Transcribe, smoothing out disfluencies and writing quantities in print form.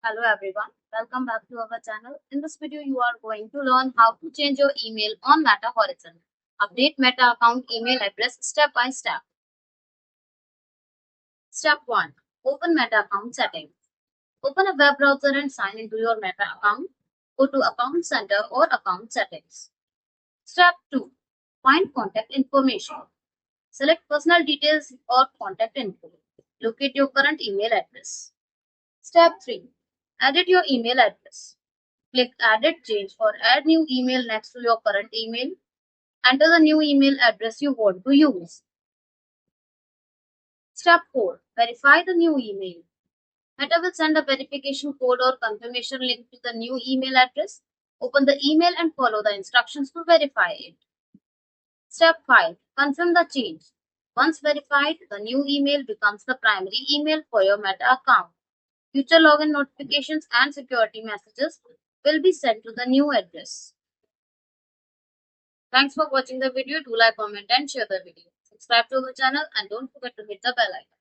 Hello everyone, welcome back to our channel. In this video, you are going to learn how to change your email on Meta Horizon. Update Meta account email address step by step. Step 1. Open Meta account settings. Open a web browser and sign into your Meta account. Go to Account Center or Account Settings. Step 2. Find contact information. Select personal details or contact info. Locate your current email address. Step 3. Edit your email address. Click Edit Change or Add New Email next to your current email. Enter the new email address you want to use. Step 4. Verify the new email. Meta will send a verification code or confirmation link to the new email address. Open the email and follow the instructions to verify it. Step 5. Confirm the change. Once verified, the new email becomes the primary email for your Meta account. Future login notifications and security messages will be sent to the new address. Thanks for watching the video. Do like, comment and share the video. Subscribe to the channel and don't forget to hit the bell icon.